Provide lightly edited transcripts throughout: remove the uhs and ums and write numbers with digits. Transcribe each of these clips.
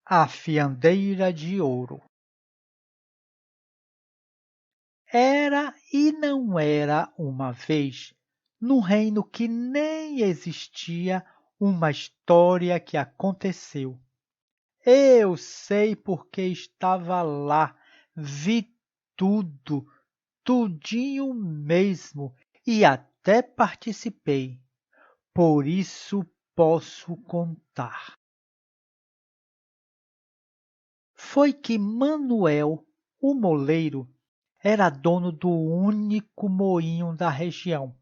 A fiandeira de ouro. Era e não era uma vez, num reino que nem existia, uma história que aconteceu. Eu sei porque estava lá, vi tudo, tudinho mesmo, e até participei. Por isso posso contar. Foi que Manuel, o moleiro, era dono do único moinho da região.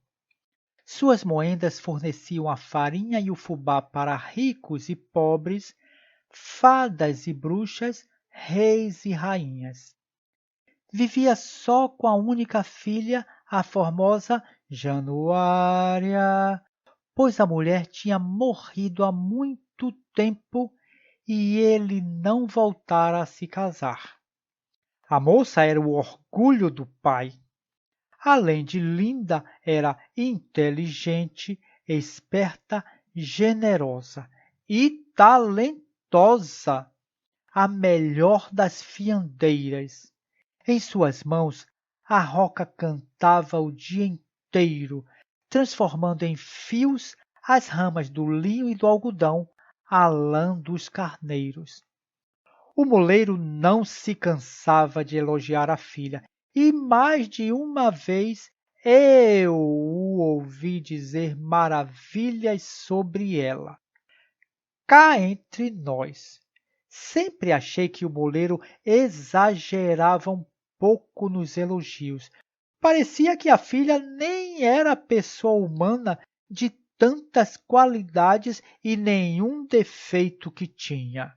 Suas moendas forneciam a farinha e o fubá para ricos e pobres, fadas e bruxas, reis e rainhas. Vivia só com a única filha, a formosa Januária, pois a mulher tinha morrido há muito tempo e ele não voltara a se casar. A moça era o orgulho do pai. Além de linda, era inteligente, esperta, generosa e talentosa, a melhor das fiandeiras. Em suas mãos, a roca cantava o dia inteiro, transformando em fios as ramas do linho e do algodão, a lã dos carneiros. O moleiro não se cansava de elogiar a filha, e mais de uma vez eu o ouvi dizer maravilhas sobre ela. Cá entre nós, sempre achei que o moleiro exagerava um pouco nos elogios. Parecia que a filha nem era pessoa humana de tantas qualidades e nenhum defeito que tinha.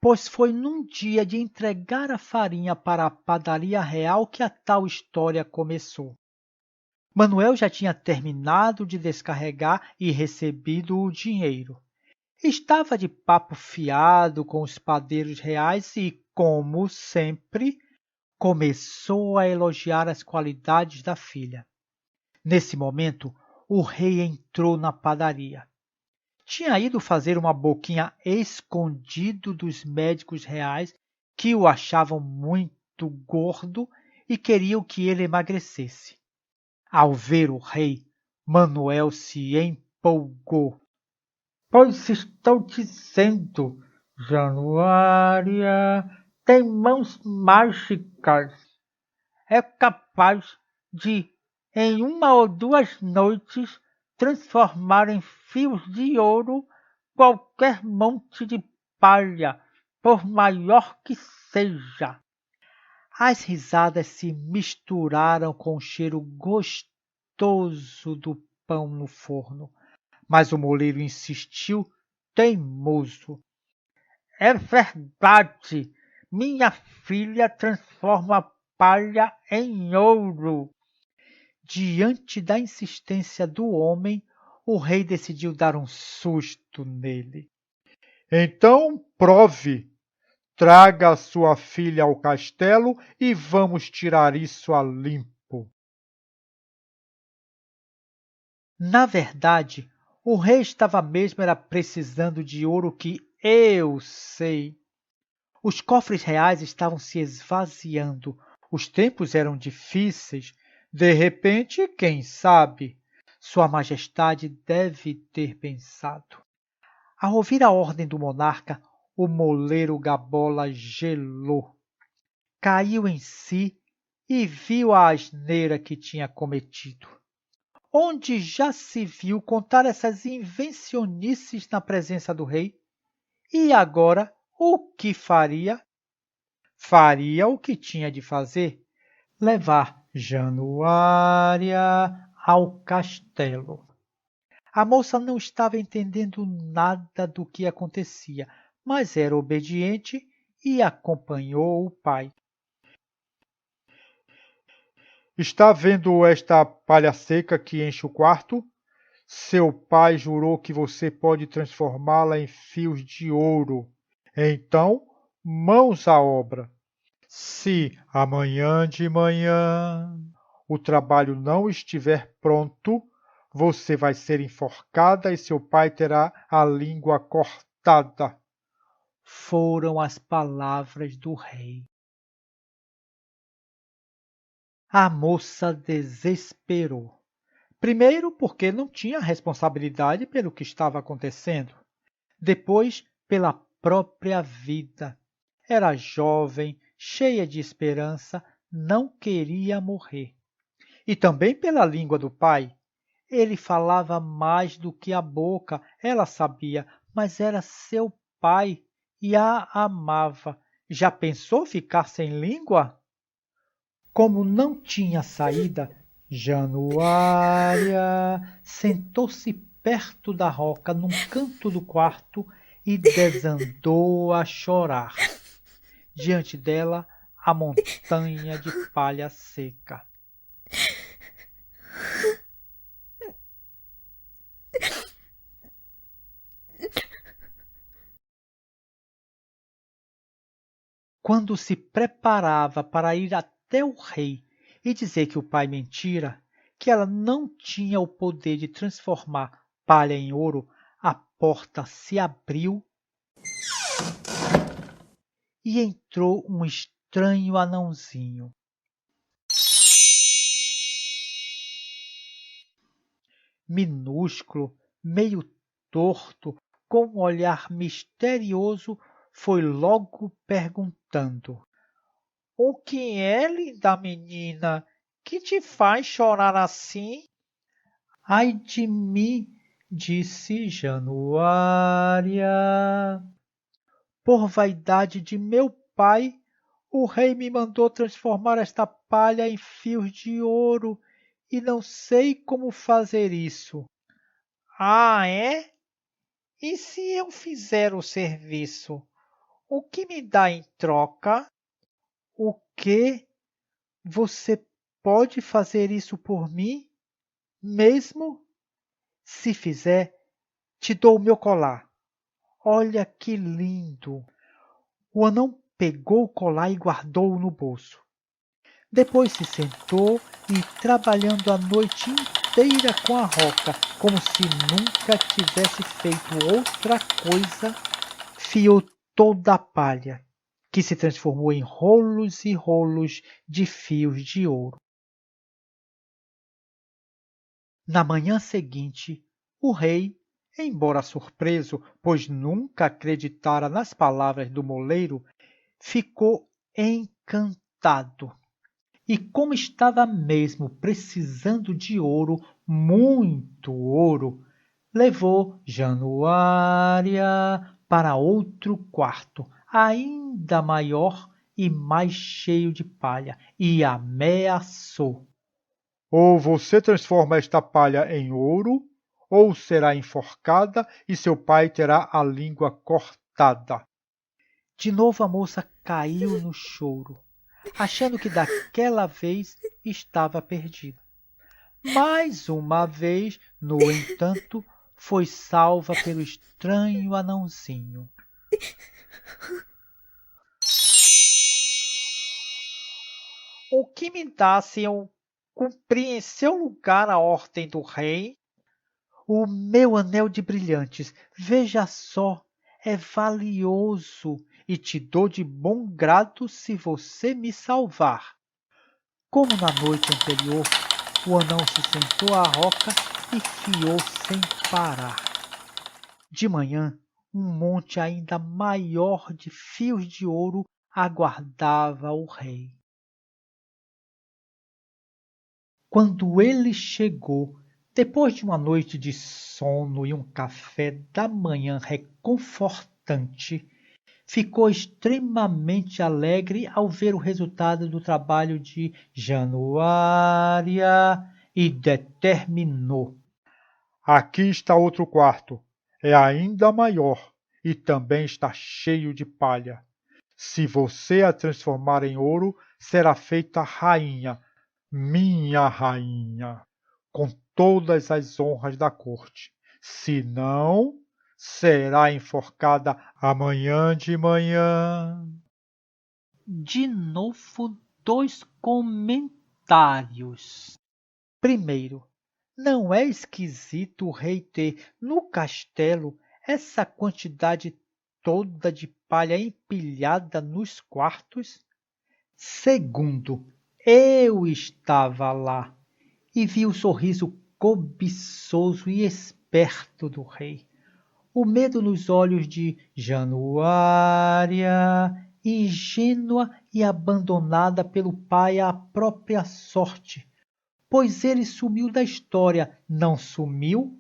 Pois foi num dia de entregar a farinha para a padaria real que a tal história começou. Manuel já tinha terminado de descarregar e recebido o dinheiro. Estava de papo fiado com os padeiros reais e, como sempre, começou a elogiar as qualidades da filha. Nesse momento, o rei entrou na padaria. Tinha ido fazer uma boquinha escondido dos médicos reais que o achavam muito gordo e queriam que ele emagrecesse. Ao ver o rei, Manuel se empolgou. Pois estou dizendo, Januária tem mãos mágicas. É capaz de, em uma ou duas noites, transformar em fios de ouro qualquer monte de palha, por maior que seja. As risadas se misturaram com o cheiro gostoso do pão no forno, mas o moleiro insistiu, teimoso. É verdade, minha filha transforma a palha em ouro. Diante da insistência do homem, o rei decidiu dar um susto nele. Então prove, traga sua filha ao castelo e vamos tirar isso a limpo. Na verdade, o rei estava mesmo era precisando de ouro que eu sei. Os cofres reais estavam se esvaziando, os tempos eram difíceis. De repente, quem sabe? Sua Majestade deve ter pensado. Ao ouvir a ordem do monarca, o moleiro Gabola gelou. Caiu em si e viu a asneira que tinha cometido. Onde já se viu contar essas invencionices na presença do rei? E agora, o que faria? Faria o que tinha de fazer: levar Januária ao castelo. A moça não estava entendendo nada do que acontecia, mas era obediente e acompanhou o pai. Está vendo esta palha seca que enche o quarto? Seu pai jurou que você pode transformá-la em fios de ouro. Então, mãos à obra. Se amanhã de manhã o trabalho não estiver pronto, Você vai ser enforcada e seu pai terá a língua cortada. Foram as palavras do rei. A moça desesperou. Primeiro, porque não tinha responsabilidade pelo que estava acontecendo. Depois, pela própria vida. Era jovem, cheia de esperança, não queria morrer. E também pela língua do pai. Ele falava mais do que a boca, ela sabia, mas era seu pai e a amava. Já pensou ficar sem língua? Como não tinha saída, Januária sentou-se perto da roca num canto do quarto e desandou a chorar. Diante dela, a montanha de palha seca. Quando se preparava para ir até o rei e dizer que o pai mentira, que ela não tinha o poder de transformar palha em ouro, a porta se abriu e entrou um estranho anãozinho. Minúsculo, meio torto, com um olhar misterioso, foi logo perguntando: O que é, linda menina, que te faz chorar assim? Ai de mim, disse Januária. Por vaidade de meu pai, o rei me mandou transformar esta palha em fios de ouro e não sei como fazer isso. Ah, é? E se eu fizer o serviço, o que me dá em troca? O quê? Você pode fazer isso por mim? Mesmo? Se fizer, te dou o meu colar. Olha que lindo! O anão pegou o colar e guardou-o no bolso. Depois se sentou e, trabalhando a noite inteira com a roca, como se nunca tivesse feito outra coisa, fiou toda a palha, que se transformou em rolos e rolos de fios de ouro. Na manhã seguinte, o rei, embora surpreso, pois nunca acreditara nas palavras do moleiro, ficou encantado. E como estava mesmo precisando de ouro, muito ouro, levou Januária para outro quarto, ainda maior e mais cheio de palha, e ameaçou: ou você transforma esta palha em ouro, ou será enforcada e seu pai terá a língua cortada. De novo a moça caiu no choro, achando que daquela vez estava perdida. Mais uma vez, no entanto, foi salva pelo estranho anãozinho. O que me dá se eu cumprir em seu lugar a ordem do rei? O meu anel de brilhantes, veja só, é valioso e te dou de bom grado se você me salvar. Como na noite anterior, o anão se sentou à roca e fiou sem parar. De manhã, um monte ainda maior de fios de ouro aguardava o rei. Quando ele chegou, depois de uma noite de sono e um café da manhã reconfortante, ficou extremamente alegre ao ver o resultado do trabalho de Januária e determinou: aqui está outro quarto. É ainda maior e também está cheio de palha. Se você a transformar em ouro, será feita rainha, minha rainha, com todas as honras da corte. Se não, será enforcada amanhã de manhã. De novo, dois comentários. Primeiro, Não é esquisito o rei ter, no castelo, essa quantidade toda de palha empilhada nos quartos? Segundo, eu estava lá e vi o sorriso cobiçoso e esperto do rei, o medo nos olhos de Januária, ingênua e abandonada pelo pai à própria sorte, pois ele sumiu da história, não sumiu?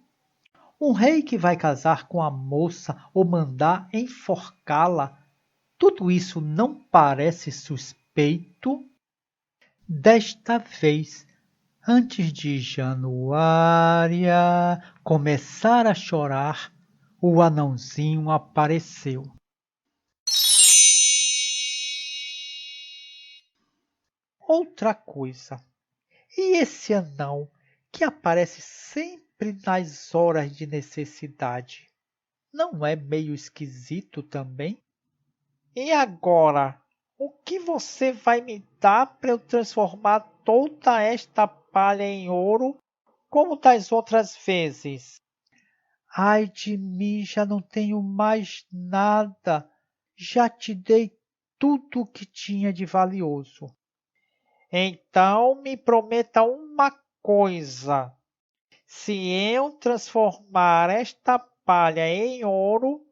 Um rei que vai casar com a moça ou mandar enforcá-la, tudo isso não parece suspeito? Desta vez, antes de Januária começar a chorar, o anãozinho apareceu. Outra coisa, e esse anão que aparece sempre nas horas de necessidade, não é meio esquisito também? E agora, o que você vai me dar para eu transformar toda esta palha em ouro como das outras vezes? Ai de mim, já não tenho mais nada. Já te dei tudo o que tinha de valioso. Então me prometa uma coisa. Se eu transformar esta palha em ouro,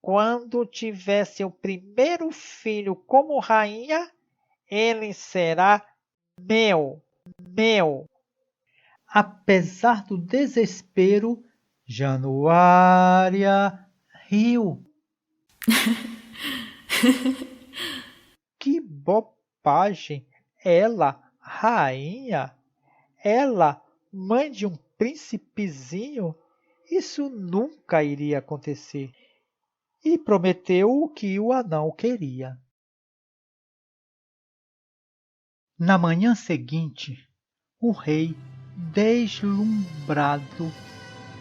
quando tiver seu primeiro filho como rainha, ele será meu. Apesar do desespero, Januária riu. Que bobagem! Ela, rainha? Ela, mãe de um príncipezinho? Isso nunca iria acontecer. E prometeu o que o anão queria. Na manhã seguinte, o rei, deslumbrado,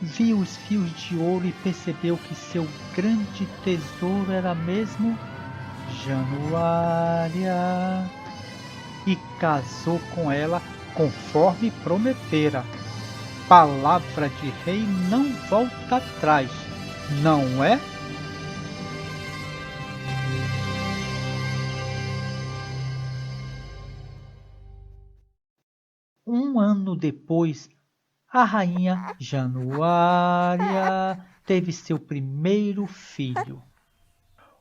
viu os fios de ouro e percebeu que seu grande tesouro era mesmo Januária, e casou com ela conforme prometera. Palavra de rei não volta atrás, não é? Um ano depois, a rainha Januária teve seu primeiro filho.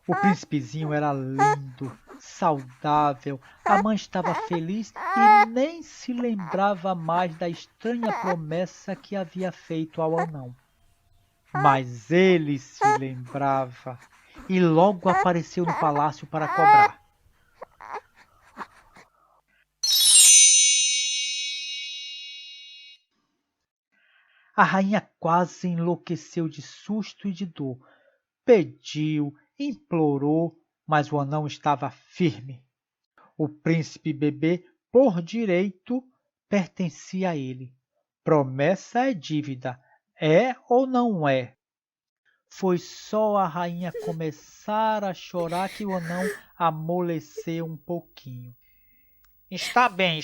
O príncipezinho era lindo, saudável, a mãe estava feliz e nem se lembrava mais da estranha promessa que havia feito ao anão. Mas ele se lembrava e logo apareceu no palácio para cobrar. A rainha quase enlouqueceu de susto e de dor. Pediu, implorou, mas o anão estava firme. O príncipe bebê, por direito, pertencia a ele. Promessa é dívida, é ou não é? Foi só a rainha começar a chorar que o anão amoleceu um pouquinho. Está bem.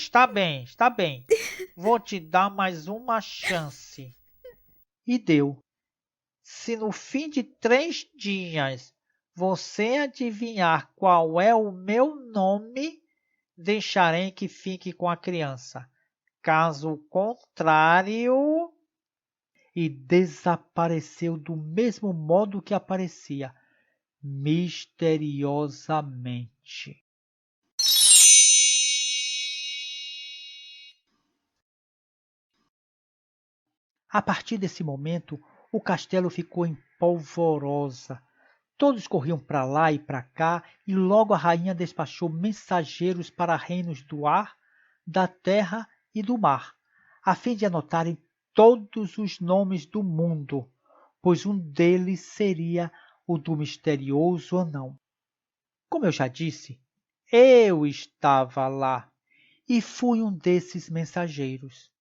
Vou te dar mais uma chance. E deu. Se no fim de 3 dias você adivinhar qual é o meu nome, deixarei que fique com a criança. Caso contrário... E desapareceu do mesmo modo que aparecia, misteriosamente. A partir desse momento, o castelo ficou em polvorosa. Todos corriam para lá e para cá, e logo a rainha despachou mensageiros para reinos do ar, da terra e do mar, a fim de anotarem todos os nomes do mundo, pois um deles seria o do misterioso anão. Como eu já disse, eu estava lá e fui um desses mensageiros.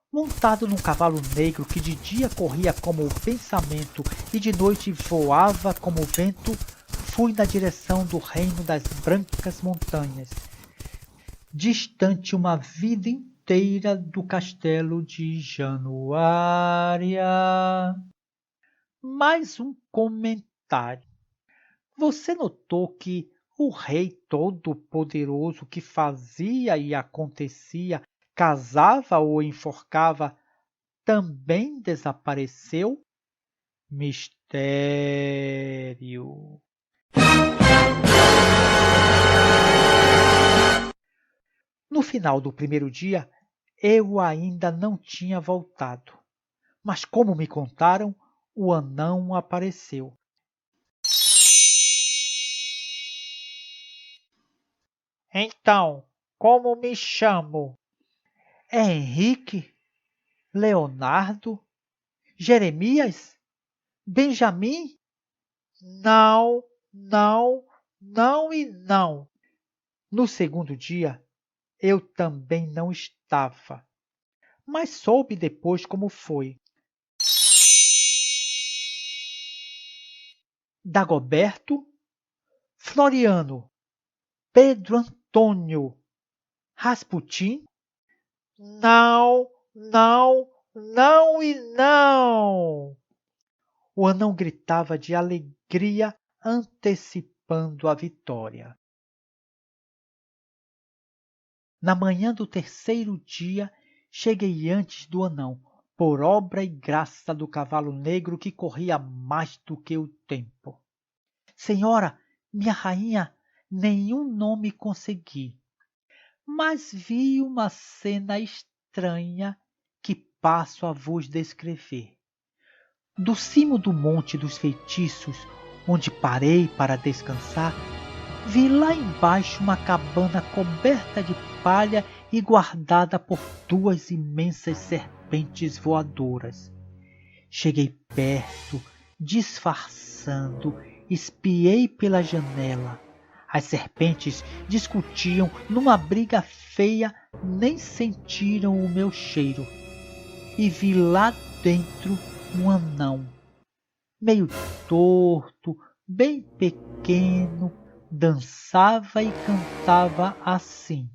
Montado num cavalo negro que de dia corria como o pensamento e de noite voava como o vento, fui na direção do reino das brancas montanhas. Distante uma vida inteira porteira do castelo de Januária. Mais um comentário. Você notou que o rei todo-poderoso que fazia e acontecia, casava ou enforcava, também desapareceu? Mistério. No final do primeiro dia, eu ainda não tinha voltado, mas como me contaram, o anão apareceu. Então, como me chamo? É Henrique? Leonardo? Jeremias? Benjamim? Não, não, não e não. No segundo dia, eu também não estava, mas soube depois como foi. Dagoberto, Floriano, Pedro Antônio, Rasputin? Não, não, não e não! O anão gritava de alegria, antecipando a vitória. Na manhã do terceiro dia, cheguei antes do anão, por obra e graça do cavalo negro que corria mais do que o tempo. Senhora, minha rainha, nenhum nome consegui, mas vi uma cena estranha que passo a vos descrever. Do cimo do Monte dos Feitiços, onde parei para descansar, vi lá embaixo uma cabana coberta de palha e guardada por duas imensas serpentes voadoras. Cheguei perto, disfarçando, espiei pela janela. As serpentes discutiam numa briga feia, nem sentiram o meu cheiro. E vi lá dentro um anão, meio torto, bem pequeno, dançava e cantava assim.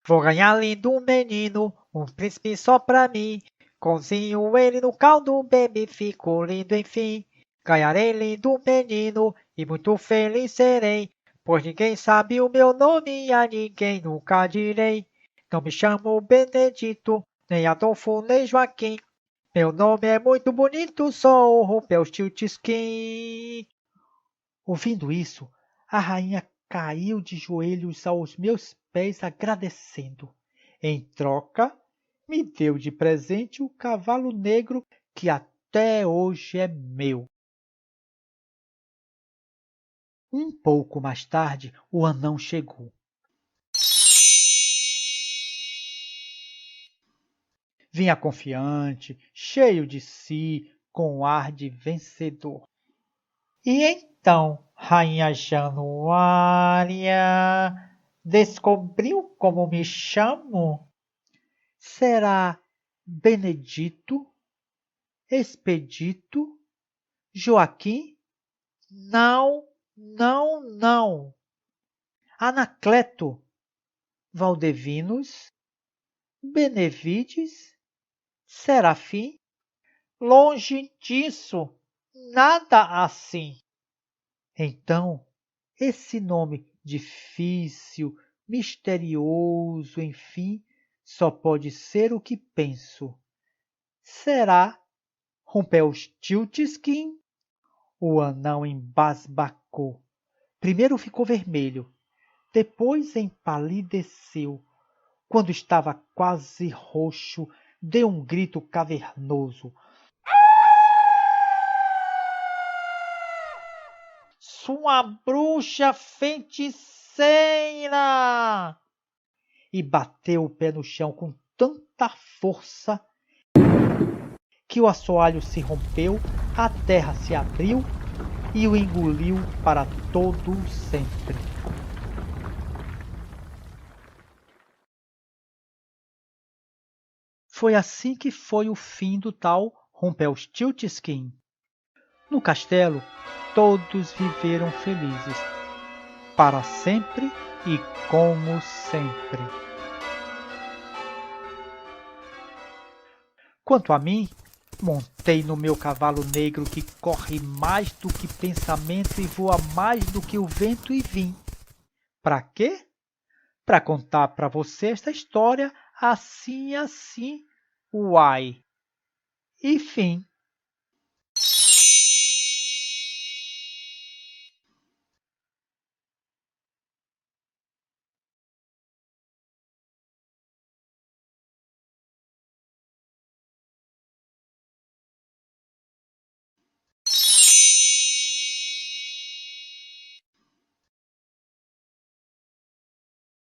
Vou ganhar lindo menino, um príncipe só pra mim. Cozinho ele no caldo, bebê, fico lindo enfim. Ganharei lindo menino e muito feliz serei, pois ninguém sabe o meu nome e a ninguém nunca direi. Não me chamo Benedito, nem Adolfo, nem Joaquim. Meu nome é muito bonito, sou o Rumpelstiltskin. Ouvindo isso, a rainha caiu de joelhos aos meus pés agradecendo. Em troca, me deu de presente o cavalo negro que até hoje é meu. Um pouco mais tarde, o anão chegou. Vinha confiante, cheio de si, com ar de vencedor. E então, rainha Januária, descobriu como me chamo? Será Benedito? Expedito? Joaquim? Não, não, não. Anacleto? Valdevinos? Benevides? Serafim? Longe disso, nada assim. Então, esse nome difícil, misterioso, enfim, só pode ser o que penso. Será Rumpelstiltskin? O anão embasbacou. Primeiro ficou vermelho, depois empalideceu. Quando estava quase roxo, deu um grito cavernoso. Sua bruxa feiticeira! E bateu o pé no chão com tanta força que o assoalho se rompeu, a terra se abriu e o engoliu para todo sempre. Foi assim que foi o fim do tal Rumpelstiltskin. No castelo, todos viveram felizes. para sempre e como sempre. Quanto a mim, montei no meu cavalo negro que corre mais do que pensamento e voa mais do que o vento e vim. Para quê? Para contar para você esta história assim, uai. E fim.